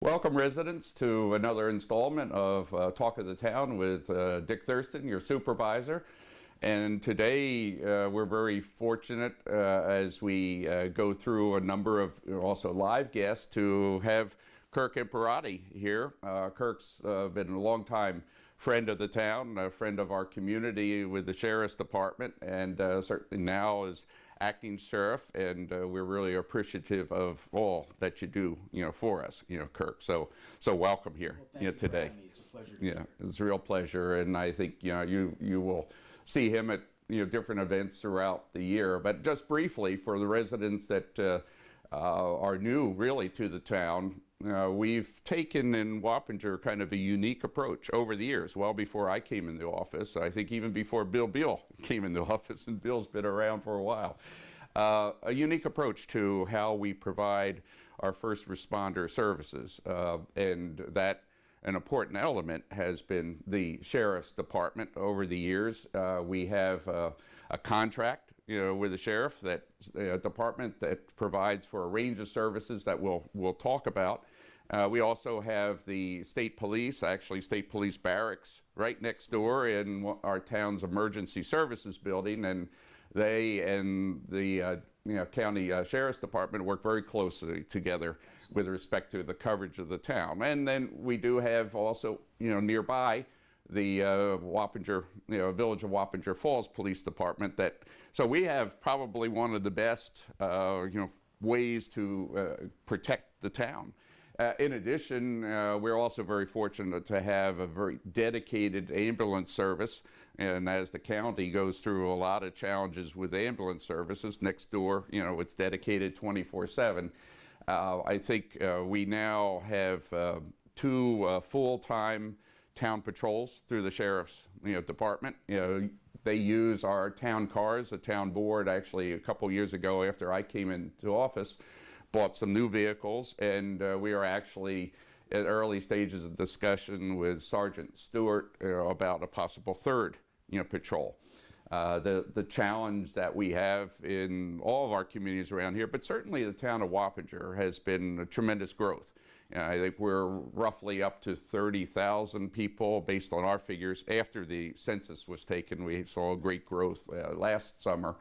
Welcome, residents, to another installment of Talk of the Town with Dick Thurston, your supervisor. And today we're very fortunate as we go through a number of also live guests to have Clerk here. Kirk's been a long time friend of the town, a friend of our community with the Sheriff's Department, and certainly now is acting sheriff, and we're really appreciative of all that you do, for us, Kirk. So welcome here, well, thank you today. For having me. It's a pleasure to be here. It's a real pleasure, and I think you will see him at different events throughout the year. But just briefly, for the residents that are new really to the town, we've taken in Wappinger kind of a unique approach over the years, well before I came into office. I think even before Bill Beal came into office, and Bill's been around for a while. A unique approach to how we provide our first responder services, and that an important element has been the Sheriff's Department over the years. We have a contract with the sheriff, that department that provides for a range of services that we'll talk about. We also have the state police, actually state police barracks, right next door in our town's emergency services building, and they and the county sheriff's department work very closely together with respect to the coverage of the town. And then we do have also nearby the Wappinger, Village of Wappinger Falls Police Department. So we have probably one of the best, ways to protect the town. In addition, we're also very fortunate to have a very dedicated ambulance service. And as the county goes through a lot of challenges with ambulance services next door, it's dedicated 24/7. I think we now have two full-time town patrols through the sheriff's department. They use our town cars. The town board actually a couple years ago, after I came into office, bought some new vehicles, and we are actually at early stages of discussion with Sergeant Stewart about a possible third patrol. The challenge that we have in all of our communities around here, but certainly the town of Wappinger, has been a tremendous growth. I think we're roughly up to 30,000 people based on our figures. After the census was taken, we saw great growth last summer.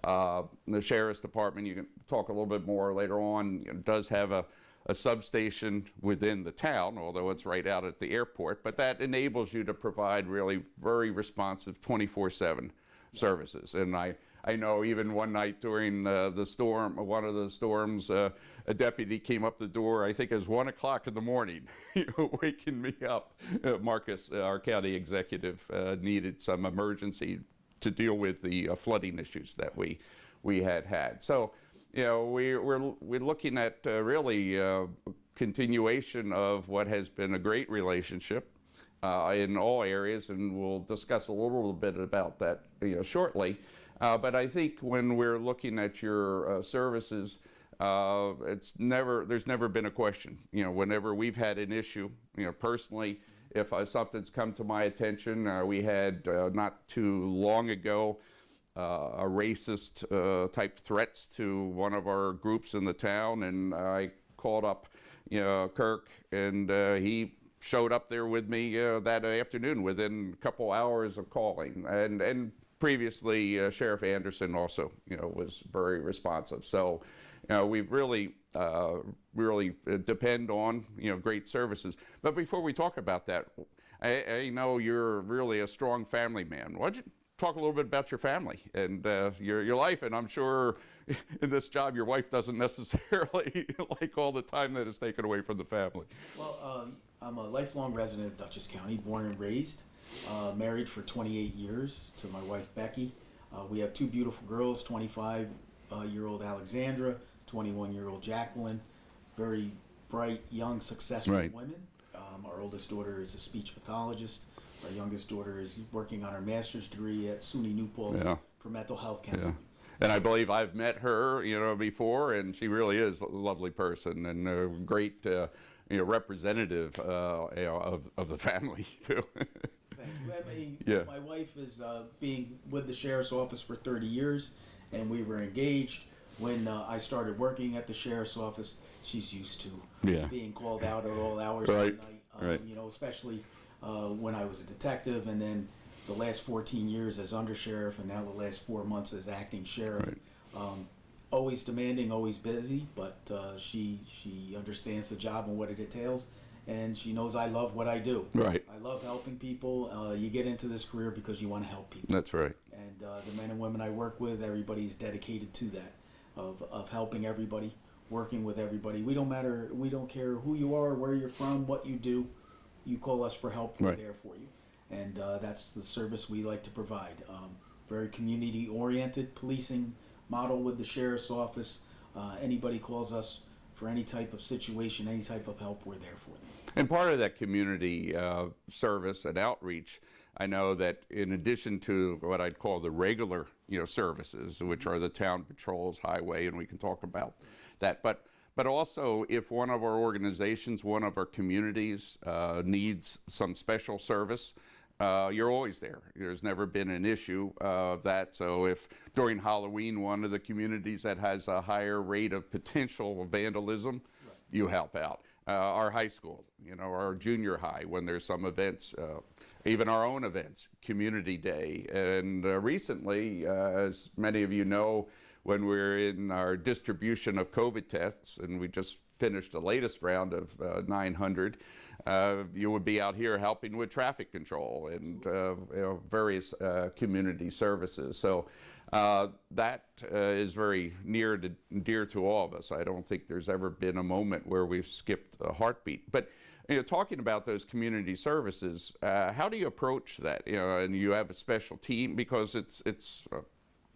The Sheriff's Department, you can talk a little bit more later on, does have a substation within the town, although it's right out at the airport, but that enables you to provide really very responsive 24/7 services. And I know even one night during the storm, one of the storms, a deputy came up the door, I think it was 1 o'clock in the morning, waking me up. Marcus, our county executive, needed some emergency to deal with the flooding issues that we had. So, we're looking at really continuation of what has been a great relationship in all areas, and we'll discuss a little bit about that shortly. But I think when we're looking at your services, there's never been a question. Whenever we've had an issue, personally, if something's come to my attention, we had not too long ago a racist type threats to one of our groups in the town, and I called up Kirk, and he showed up there with me that afternoon within a couple hours of calling. And previously Sheriff Anderson also was very responsive. So we've really depend on great services. But before we talk about that, I know you're really a strong family man. Why don't you talk a little bit about your family and your life? And I'm sure in this job your wife doesn't necessarily like all the time that is taken away from the family. Well, I'm a lifelong resident of Dutchess County, born and raised, married for 28 years to my wife Becky. We have two beautiful girls, 25-year-old Alexandra, 21-year-old Jacqueline, very bright, young, successful women. Our oldest daughter is a speech pathologist. Our youngest daughter is working on her master's degree at SUNY New Paltz for mental health counseling. Yeah. And I believe I've met her, before, and she really is a lovely person and a great, representative, of the family too. Thank you. My wife is being with the sheriff's office for 30 years, and we were engaged when I started working at the sheriff's office. she's used to Yeah. being called out at all hours Right, of the night. right. You know, especially when I was a detective, and then the last 14 years as undersheriff, and now the last 4 months as acting sheriff. Right. Always demanding, always busy, but she understands the job and what it entails, and she knows I love what I do. Right. I love helping people. You get into this career because you want to help people. That's right. And the men and women I work with, everybody's dedicated to that, of helping everybody, working with everybody. We don't care who you are, where you're from, what you do. You call us for help, we're Right. there for you. And that's the service we like to provide. Very community-oriented policing model with the sheriff's office. Anybody calls us for any type of situation, any type of help, we're there for them. And part of that community service and outreach, I know that in addition to what I'd call the regular, services, which are the town patrols, highway, and we can talk about that, but also if one of our organizations, one of our communities needs some special service, you're always there. There's never been an issue of that. So if during Halloween, one of the communities that has a higher rate of potential vandalism, you help out. Our high school, our junior high, when there's some events, even our own events, Community Day. And recently, as many of you know, when we're in our distribution of COVID tests, and we just finished the latest round of 900, you would be out here helping with traffic control and various community services. So that is very near to dear to all of us. I don't think there's ever been a moment where we've skipped a heartbeat. But talking about those community services, how do you approach that? And you have a special team, because it's a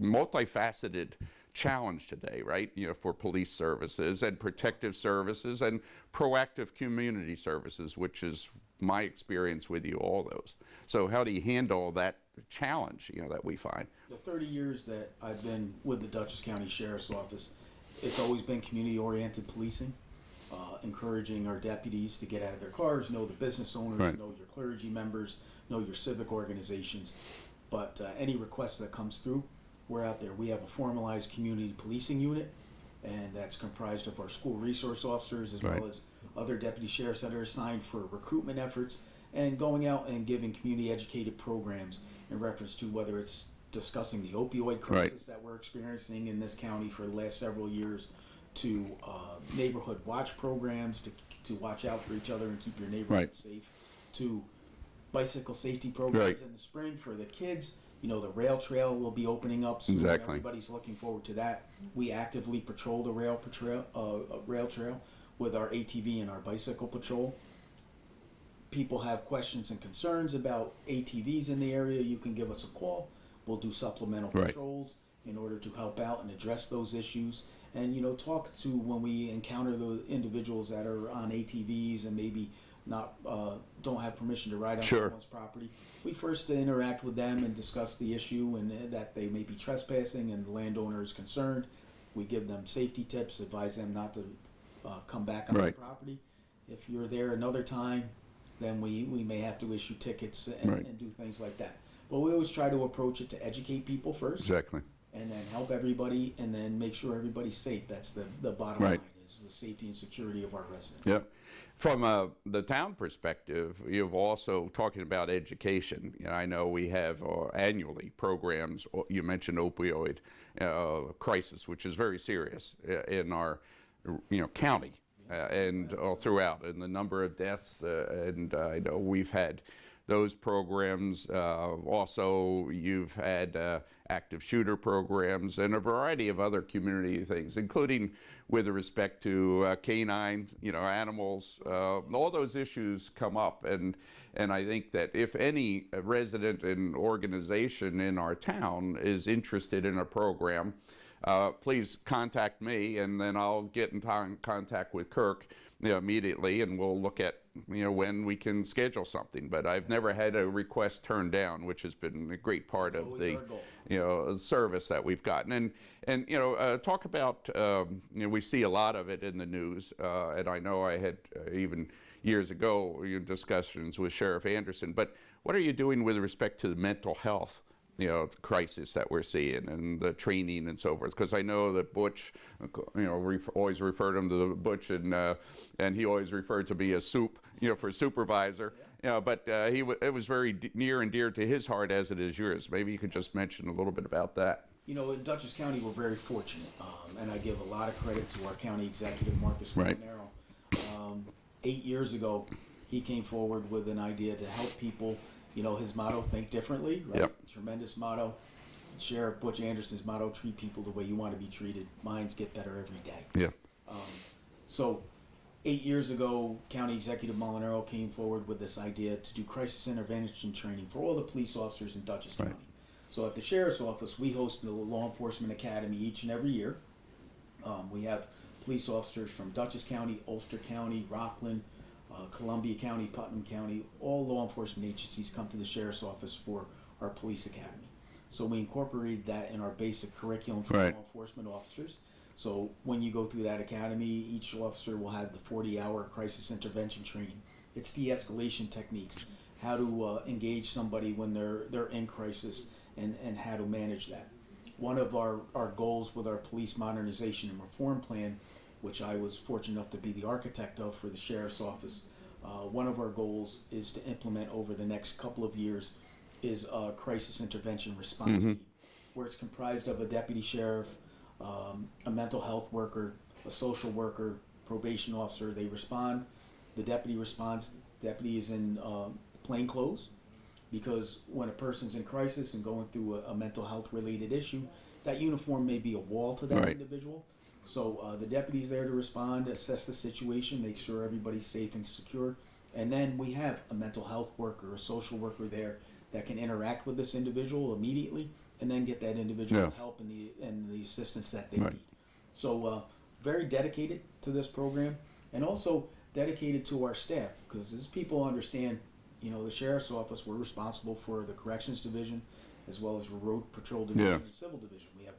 multifaceted challenge today, right? For police services and protective services and proactive community services, which is my experience with you, all those. So how do you handle that challenge, that we find? The 30 years that I've been with the Dutchess County Sheriff's Office, it's always been community-oriented policing, encouraging our deputies to get out of their cars, know the business owners, Right. know your clergy members, know your civic organizations. But any request that comes through, we're out there. We have a formalized community policing unit, and that's comprised of our school resource officers as Right. well as other deputy sheriffs that are assigned for recruitment efforts and going out and giving community educated programs in reference to whether it's discussing the opioid crisis that we're experiencing in this county for the last several years, to neighborhood watch programs to watch out for each other and keep your neighborhood Right. safe, to bicycle safety programs Right. in the spring for the kids. The rail trail will be opening up soon. Exactly. Everybody's looking forward to that. We actively patrol the rail trail with our ATV and our bicycle patrol. People have questions and concerns about ATVs in the area, you can give us a call. We'll do supplemental Right. patrols in order to help out and address those issues. And talk to when we encounter the individuals that are on ATVs and maybe not don't have permission to ride on Sure. someone's property. We first interact with them and discuss the issue and that they may be trespassing and the landowner is concerned. We give them safety tips, advise them not to come back on Right. the property. If you're there another time, then we may have to issue tickets and, Right. and do things like that. But we always try to approach it to educate people first, Exactly. and then help everybody, and then make sure everybody's safe. That's the bottom Right. line, is the safety and security of our residents. Yep. From the town perspective, you've also talking about education. I know we have annually programs. You mentioned opioid crisis, which is very serious in our county and all throughout, and the number of deaths. And I know we've had those programs. Also, you've had active shooter programs and a variety of other community things, including with respect to canine, animals. All those issues come up, and I think that if any resident and organization in our town is interested in a program, please contact me, and then I'll get in contact with Clerk immediately, and we'll look at when we can schedule something. But I've never had a request turned down, which has been a great part of the service that we've gotten. And talk about we see a lot of it in the news, and I know I had even years ago discussions with Sheriff Anderson. But what are you doing with respect to the mental health crisis that we're seeing and the training and so forth. Because I know that Butch, always referred him to Butch, and he always referred to me as Soup, for supervisor. But it was very near and dear to his heart as it is yours. Maybe you could just mention a little bit about that. In Dutchess County, we're very fortunate, and I give a lot of credit to our county executive, Marcus Right. Molinaro. 8 years ago, he came forward with an idea to help people. His motto, think differently, right? Yep. Tremendous motto. Sheriff Butch Anderson's motto, treat people the way you want to be treated. Mines get better every day. Yeah. So 8 years ago, County Executive Molinaro came forward with this idea to do crisis intervention training for all the police officers in Dutchess Right. County. So at the Sheriff's Office, we host the Law Enforcement Academy each and every year. We have police officers from Dutchess County, Ulster County, Rockland, Columbia County, Putnam County. All law enforcement agencies come to the Sheriff's Office for our police academy. So we incorporated that in our basic curriculum for Right. law enforcement officers. So when you go through that academy, each officer will have the 40-hour crisis intervention training. It's de-escalation techniques, how to engage somebody when they're in crisis, and how to manage that. One of our goals with our police modernization and reform plan, which I was fortunate enough to be the architect of for the Sheriff's Office, one of our goals is to implement over the next couple of years is a crisis intervention response team, where it's comprised of a deputy sheriff, a mental health worker, a social worker, probation officer. They respond. The deputy responds. The deputy is in plain clothes, because when a person's in crisis and going through a mental health related issue, that uniform may be a wall to that Right. individual. So the deputy's there to respond, assess the situation, make sure everybody's safe and secure. And then we have a mental health worker, a social worker there that can interact with this individual immediately and then get that individual Yeah. help and the assistance that they Right. need. So very dedicated to this program, and also dedicated to our staff, because as people understand, the Sheriff's Office, we're responsible for the Corrections Division as well as Road Patrol Division Yeah. and Civil Division. We have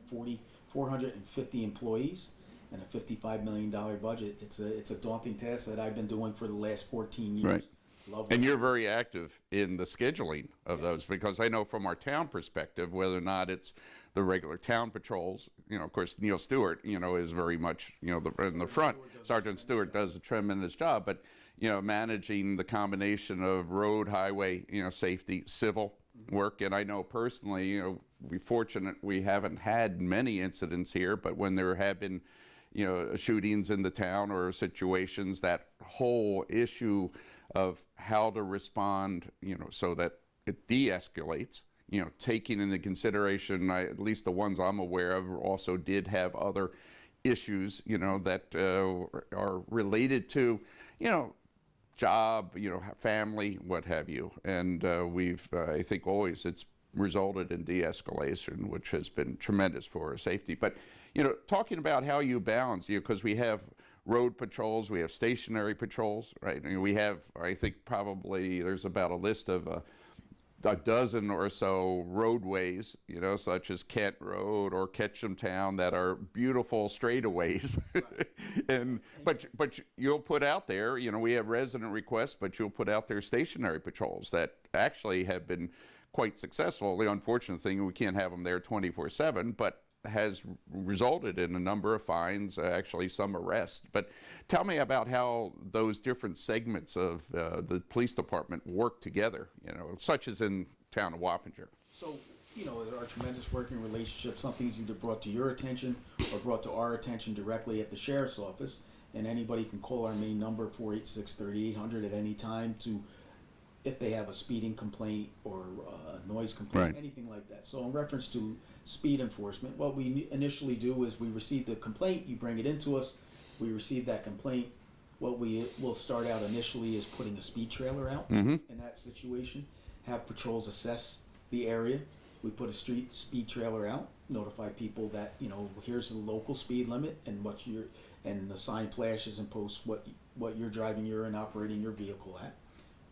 450 employees and a $55 million budget. It's a daunting task that I've been doing for the last 14 years. Right. Love And what you're very active in the scheduling of those, because I know from our town perspective, whether or not it's the regular town patrols, of course, Neil Stewart, is very much, in the front. Sergeant Stewart does a tremendous job, but, managing the combination of road, highway, safety, civil work. And I know personally, we're fortunate we haven't had many incidents here, but when there have been, shootings in the town or situations, that whole issue of how to respond, so that it de-escalates, taking into consideration, at least the ones I'm aware of also did have other issues, that are related to, job, family, what have you. And we've, I think always it's resulted in de-escalation, which has been tremendous for our safety. But, talking about how you balance, because we have road patrols, we have stationary patrols, right? We have, I think probably there's about a list of a dozen or so roadways, such as Kent Road or Ketchumtown, that are beautiful straightaways. But you'll put out there, we have resident requests, but you'll put out there stationary patrols that actually have been quite successful. The unfortunate thing, we can't have them there 24/7, but has resulted in a number of fines, actually some arrests. But tell me about how those different segments of the police department work together, such as in town of Wappinger. So, our tremendous working relationship, something's either brought to your attention or brought to our attention directly at the Sheriff's Office, and anybody can call our main number, 486-3800, at any time if they have a speeding complaint or a noise complaint, Right. anything like that. So in reference to speed enforcement, what we initially do is we receive the complaint, you bring it into us, we receive that complaint. What we will start out initially is putting a speed trailer out in that situation, have patrols assess the area. We put a speed trailer out, notify people that, here's the local speed limit and and the sign flashes and posts what you're driving, you're and operating your vehicle at,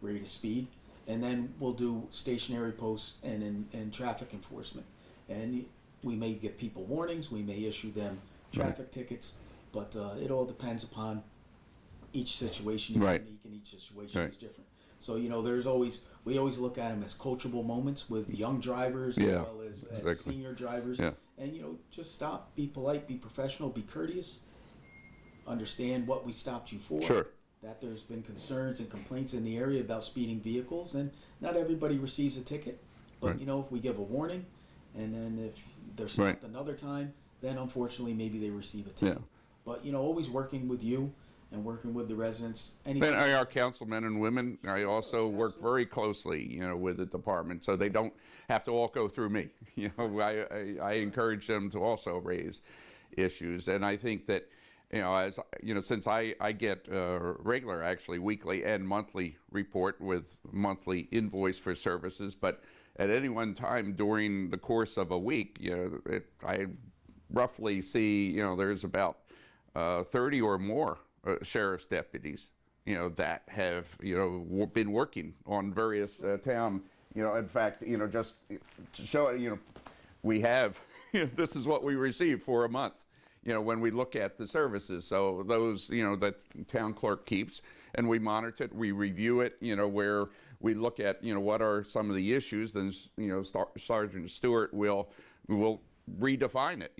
rate of speed. And then we'll do stationary posts and traffic enforcement. And we may give people warnings, we may issue them traffic tickets, but it all depends upon each situation is Right. unique and each situation Right. is different. So we always look at them as coachable moments with young drivers as Yeah, well as exactly. senior drivers. Yeah. And just stop, be polite, be professional, be courteous. Understand what we stopped you for. Sure. That there's been concerns and complaints in the area about speeding vehicles, and not everybody receives a ticket. But Right. if we give a warning, and then if they're Right. stopped another time, then unfortunately maybe they receive a ticket. Yeah. But always working with you and working with the residents. And our councilmen and women, I also work very closely, with the department, so they don't have to all go through me. I encourage them to also raise issues, and I think that, as since I get regular, actually weekly and monthly report with monthly invoice for services, but at any one time during the course of a week, I roughly see, there's about 30 or more sheriff's deputies, that have, been working on various town, in fact, just to show, we have, this is what we receive for a month, when we look at the services. So those, that town clerk keeps, and we monitor it, we review it, where we look at, what are some of the issues, then, Sergeant Stewart will redefine it.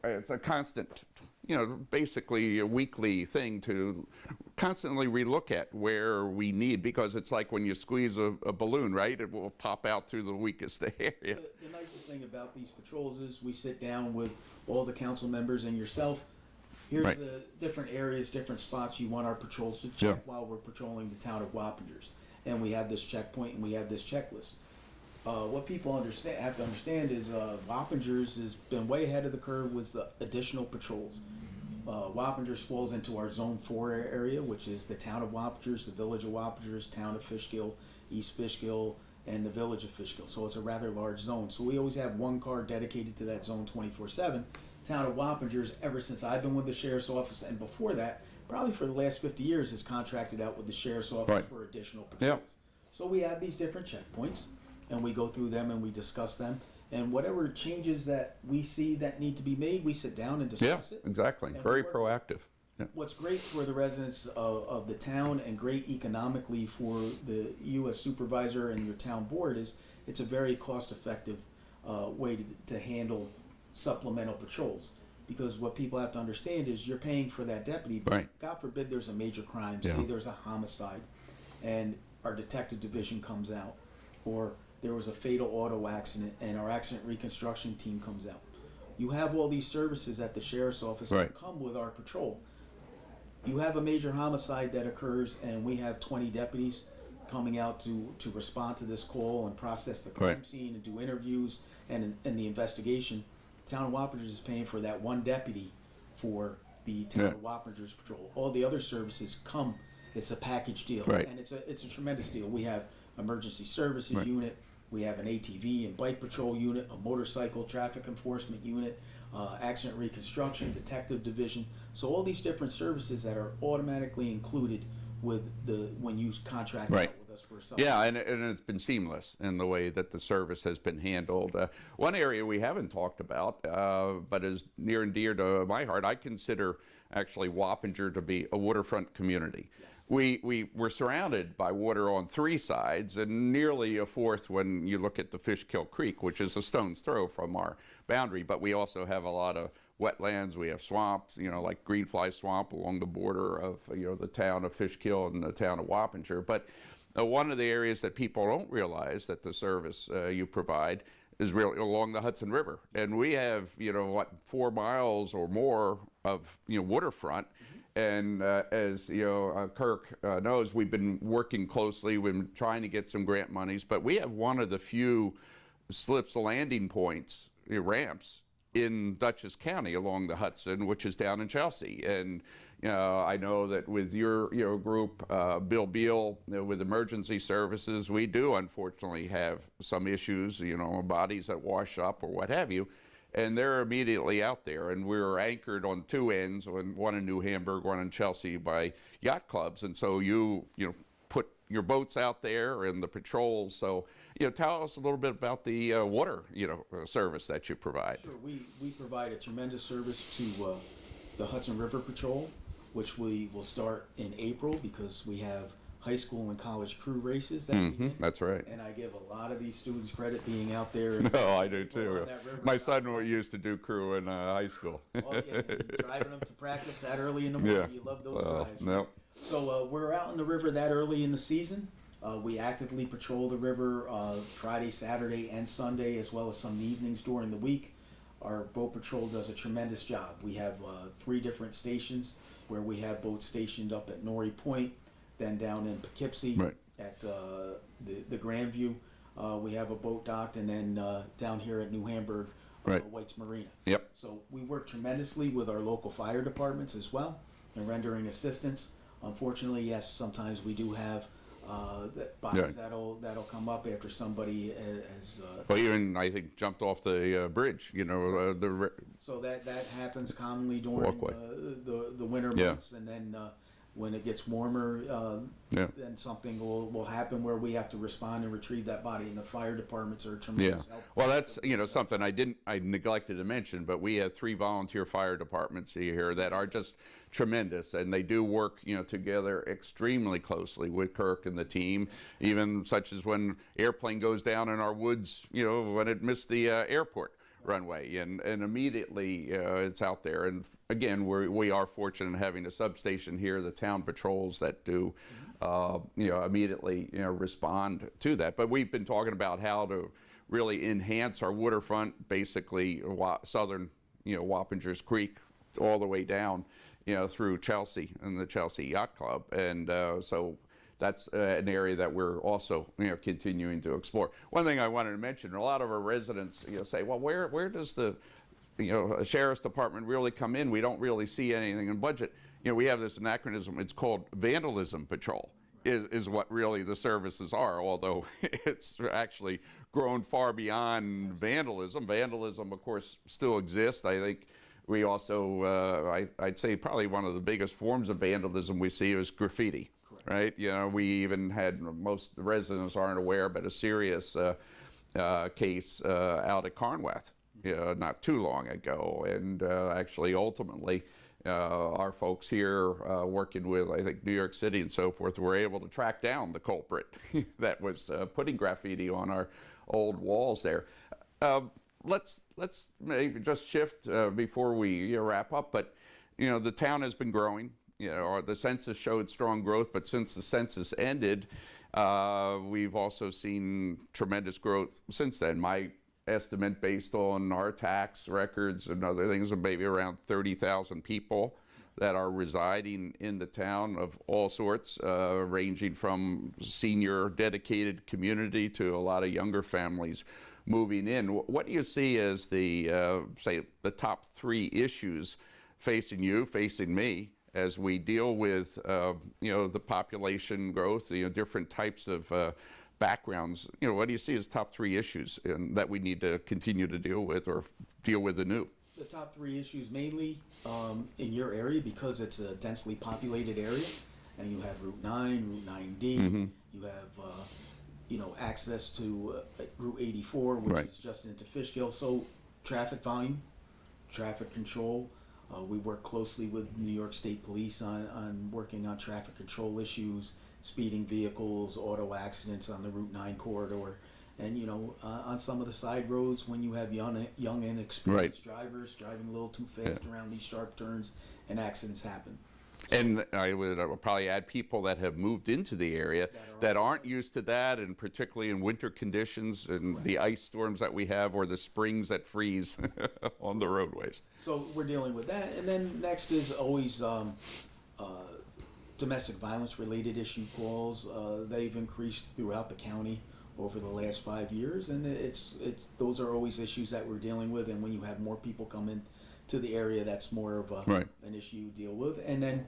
It's a constant, basically a weekly thing to constantly relook at where we need, because it's like when you squeeze a balloon, right? It will pop out through the weakest area. The nicest thing about these patrols is we sit down with all the council members and yourself. Here's Right. the different areas, different spots you want our patrols to check Yeah. while we're patrolling the town of Wappingers. And we have this checkpoint and we have this checklist. What people have to understand is Wappingers has been way ahead of the curve with the additional patrols. Wappingers falls into our Zone 4 area, which is the town of Wappingers, the village of Wappingers, town of Fishkill, East Fishkill, and the village of Fishkill. So it's a rather large zone. So we always have one car dedicated to that zone 24/7. Town of Wappingers, ever since I've been with the sheriff's office, and before that, probably for the last 50 years, is contracted out with the sheriff's office Right. for additional patrols. Yep. So we have these different checkpoints, and we go through them and we discuss them. And whatever changes that we see that need to be made, we sit down and Yeah, discuss it. exactly. And Very we're- proactive. Yeah. What's great for the residents of the town and great economically for the you as supervisor and your town board is it's a very cost-effective way to handle supplemental patrols. Because what people have to understand is you're paying for that deputy, but Right. God forbid there's a major crime, Yeah. say there's a homicide, and our detective division comes out, or there was a fatal auto accident and our accident reconstruction team comes out. You have all these services at the sheriff's office Right. that come with our patrol. You have a major homicide that occurs and we have 20 deputies coming out to respond to this call and process the crime Right. scene and do interviews and the investigation. Town of Wappingers is paying for that one deputy for the town Yeah. of Wappingers patrol. All the other services come, it's a package deal. Right. And it's a tremendous deal. We have emergency services Right. unit, we have an ATV and bike patrol unit, a motorcycle traffic enforcement unit, accident reconstruction, detective division. So all these different services that are automatically included with when you contract Right. out with us for something. Yeah, and it's been seamless in the way that the service has been handled. One area we haven't talked about, but is near and dear to my heart, I consider actually Wappinger to be a waterfront community. Yes. We're surrounded by water on three sides and nearly a fourth when you look at the Fishkill Creek, which is a stone's throw from our boundary. But we also have a lot of wetlands. We have swamps, like Greenfly Swamp along the border of, the town of Fishkill and the town of Wappinger. But one of the areas that people don't realize that the service you provide is really along the Hudson River. And we have, 4 miles or more of, waterfront. And as Clerk knows, we've been working closely. We've been trying to get some grant monies, but we have one of the few slips landing points, ramps in Dutchess County along the Hudson, which is down in Chelsea. And I know that with your group, Bill Beal, with emergency services, we do unfortunately have some issues, bodies that wash up or what have you. And they're immediately out there, and we're anchored on two ends, one in New Hamburg, one in Chelsea, by yacht clubs. And so you put your boats out there and the patrols. So tell us a little bit about the water service that you provide. Sure, we provide a tremendous service to the Hudson River Patrol, which we will start in April because we have high school and college crew races that we did. That's right. And I give a lot of these students credit being out there. And No, I do on too. that river. My son used to do crew in high school. Oh, yeah, driving them to practice that early in the morning. Yeah. You love those drives. No. So we're out in the river that early in the season. We actively patrol the river Friday, Saturday, and Sunday, as well as some evenings during the week. Our boat patrol does a tremendous job. We have 3 different stations where we have boats stationed up at Norrie Point, then down in Poughkeepsie Right. at the Grandview. We have a boat docked, and then down here at New Hamburg, Right. White's Marina. Yep. So we work tremendously with our local fire departments as well in rendering assistance. Unfortunately, yes, sometimes we do have bodies that'll come up after somebody has. Well, even I think jumped off the bridge. So that happens commonly during Walkway. the winter Yeah. months, and then when it gets warmer, then something will happen where we have to respond and retrieve that body, and the fire departments are tremendous help. Well, that's something I neglected to mention, but we have 3 volunteer fire departments here that are just tremendous, and they do work together extremely closely with Clerk and the team, even such as when airplane goes down in our woods, when it missed the airport runway, and immediately it's out there. And again, we are fortunate in having a substation here, the town patrols that do immediately respond to that. But we've been talking about how to really enhance our waterfront, basically southern Wappingers Creek all the way down through Chelsea and the Chelsea Yacht Club, and so that's an area that we're also continuing to explore. One thing I wanted to mention: a lot of our residents say, "Well, where does the sheriff's department really come in? We don't really see anything in budget." We have this anachronism. It's called vandalism patrol. Is what really the services are, although it's actually grown far beyond vandalism. Vandalism, of course, still exists. I think we also, I'd say probably one of the biggest forms of vandalism we see is graffiti. Right, we even had, most residents aren't aware, but a serious case out at Carnwath, not too long ago, and actually ultimately our folks here working with, I think, New York City and so forth, were able to track down the culprit that was putting graffiti on our old walls there. Let's maybe just shift before we wrap up, but the town has been growing. The census showed strong growth, but since the census ended, we've also seen tremendous growth since then. My estimate, based on our tax records and other things, of maybe around 30,000 people that are residing in the town of all sorts, ranging from senior dedicated community to a lot of younger families moving in. What do you see as the, say, the top 3 issues facing you, facing me, as we deal with the population growth, different types of backgrounds? What do you see as top 3 issues that we need to continue to deal with or deal with anew? The top 3 issues mainly in your area, because it's a densely populated area, and you have Route 9, Route 9D, you have access to Route 84, which is just into Fishkill. So traffic volume, traffic control. We work closely with New York State Police on working on traffic control issues, speeding vehicles, auto accidents on the Route 9 corridor, and on some of the side roads when you have young inexperienced drivers driving a little too fast around these sharp turns, and accidents happen. And I would probably add people that have moved into the area that aren't used to that, and particularly in winter conditions and the ice storms that we have, or the springs that freeze on the roadways. So we're dealing with that. And then next is always domestic violence related issue calls. They've increased throughout the county over the last 5 years, and those are always issues that we're dealing with. And when you have more people come in to the area, that's more of an issue you deal with. And then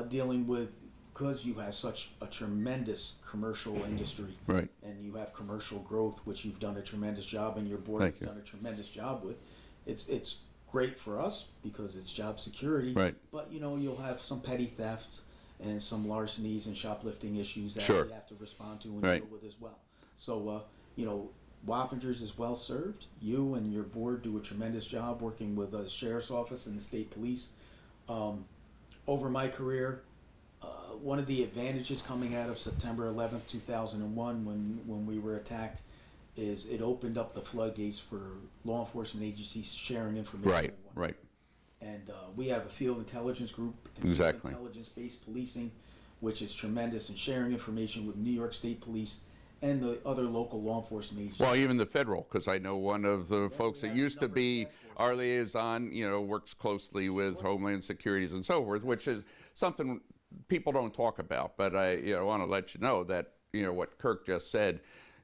dealing with, because you have such a tremendous commercial industry, and you have commercial growth, which you've done a tremendous job, and your board has done a tremendous job with. It's great for us because it's job security, but you'll have some petty theft and some larcenies and shoplifting issues that we have to respond to and deal with as well. So Wappingers is well served. You and your board do a tremendous job working with the sheriff's office and the state police. Over my career, one of the advantages coming out of September 11th, 2001, when we were attacked, is it opened up the floodgates for law enforcement agencies sharing information. Right, right. And we have a field intelligence group, and Exactly. field intelligence-based policing, which is tremendous in sharing information with New York State Police and the other local law enforcement agencies. Well, even the federal, because I know one of the folks we that have a used to number of be task forces. our liaison, works closely with Homeland Securities and so forth, which is something people don't talk about. But I want to let you know that, what Kirk just said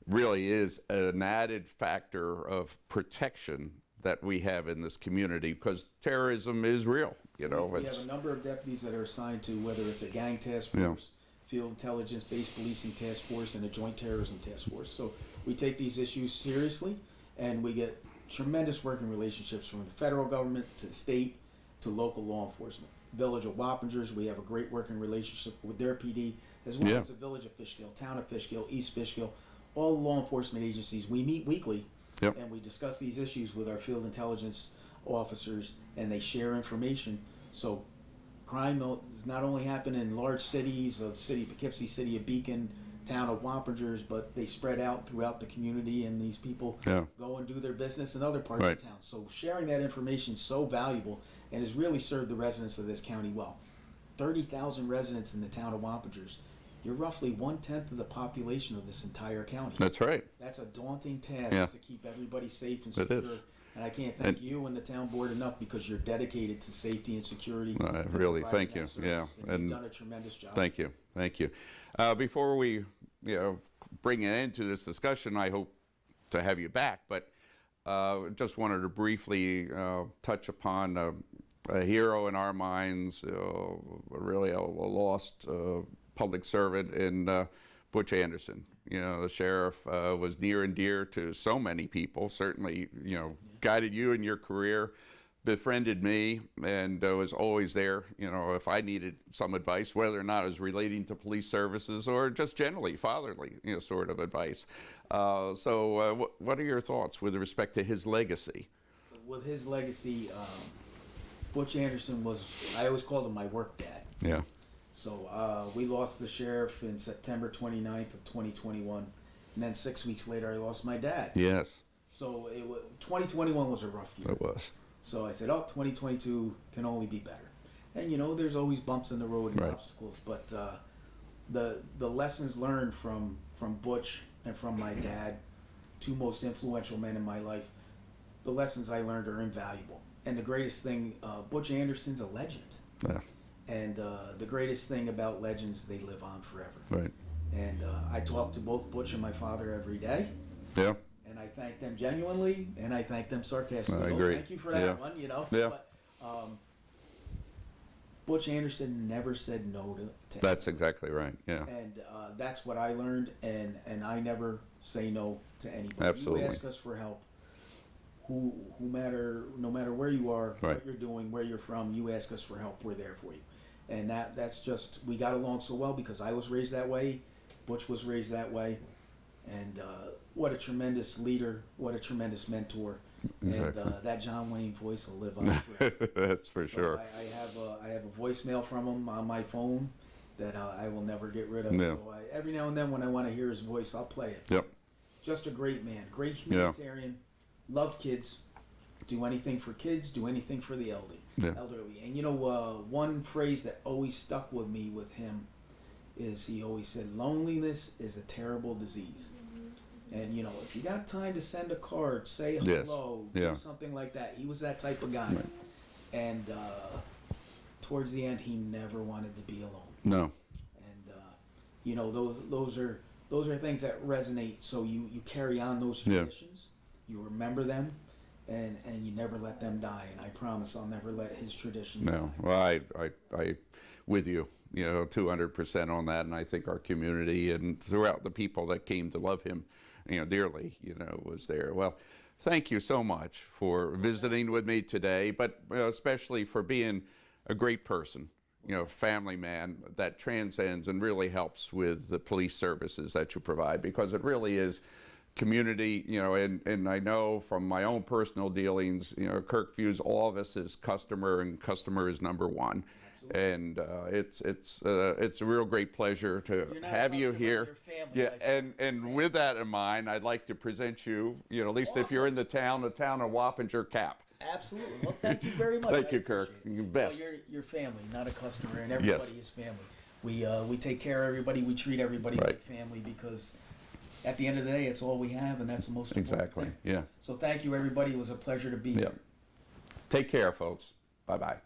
really is an added factor of protection that we have in this community, because terrorism is real. We have a number of deputies that are assigned to, whether it's a gang task Yeah. force, field intelligence-based policing task force, and a joint terrorism task force. So we take these issues seriously, and we get tremendous working relationships from the federal government to the state to local law enforcement. Village of Wappingers, we have a great working relationship with their PD, as well Yeah. as the Village of Fishkill, Town of Fishkill, East Fishkill, all law enforcement agencies. We meet weekly, Yep. and we discuss these issues with our field intelligence officers, and they share information. So crime does not only happen in large cities of City of Poughkeepsie, City of Beacon, Town of Wappingers, but they spread out throughout the community, and these people Yeah. go and do their business in other parts Right. of town. So sharing that information is so valuable and has really served the residents of this county well. 30,000 residents in the town of Wappingers. You're roughly 1/10 of the population of this entire county. That's right. That's a daunting task Yeah. to keep everybody safe and It secure. is. And I can't thank you and the town board enough, because you're dedicated to safety and security. and Really, providing thank that you. service. Yeah, And and you've done a tremendous job. thank you, thank you. Before we, bring an end to this discussion, I hope to have you back, but just wanted to briefly touch upon a hero in our minds, really a lost public servant in Butch Anderson. The sheriff was near and dear to so many people, certainly, guided you in your career, befriended me, and was always there, if I needed some advice, whether or not it was relating to police services or just generally fatherly, sort of advice. So what are your thoughts with respect to his legacy? With his legacy, Butch Anderson was, I always called him my work dad. Yeah. So we lost the sheriff in September 29th of 2021. And then 6 weeks later, I lost my dad. Yes, So 2021 was a rough year. it was. So I said, 2022 can only be better. And there's always bumps in the road and Right. obstacles, but the lessons learned from Butch and from my dad, two most influential men in my life, the lessons I learned are invaluable. And the greatest thing, Butch Anderson's a legend. Yeah. And the greatest thing about legends, they live on forever. Right. And I talk to both Butch and my father every day. Yeah. And I thank them genuinely, and I thank them sarcastically. I agree. Thank you for that Yeah. one, Yeah. But, Butch Anderson never said no to That's exactly right. Yeah. and that's what I learned, and I never say no to anybody. Absolutely. You ask us for help. No matter where you are, Right. what you're doing, where you're from, you ask us for help, we're there for you. And that's just, we got along so well because I was raised that way, Butch was raised that way, and what a tremendous leader, what a tremendous mentor. Exactly. And that John Wayne voice will live on forever. That's for So sure. I have a voicemail from him on my phone that I will never get rid of. Yeah. So every now and then when I want to hear his voice, I'll play it. Yep. Just a great man, great humanitarian, loved kids, do anything for kids, do anything for the elderly. Yeah. And one phrase that always stuck with me with him is he always said, loneliness is a terrible disease. And if you got time to send a card, say Yes. hello, Yeah. do something like that. He was that type of guy. Right. And towards the end, he never wanted to be alone. No. And those are things that resonate. So you carry on those Yeah. traditions, you remember them, and you never let them die. And I promise I'll never let his traditions No. die. Well, I with you, 200% on that, and I think our community and throughout the people that came to love him, dearly, was there. Well, thank you so much for visiting with me today, but especially for being a great person, family man that transcends and really helps with the police services that you provide, because it really is community, and I know from my own personal dealings, Kirk views all of us as customer, and customer is number one. And it's a real great pleasure to You're not a have you customer, here. you're family, Yeah, my and with that in mind, I'd like to present you, at least if you're in the town of Wappinger cap. Absolutely. Well, thank you very much. Thank I you, Kirk. appreciate it. You're best. Well, you're family, not a customer, and everybody is family. We take care of everybody. We treat everybody Right. like family because at the end of the day, it's all we have, and that's the most important Exactly. thing. Yeah. So thank you, everybody. It was a pleasure to be Yeah. here. Take care, folks. Bye-bye.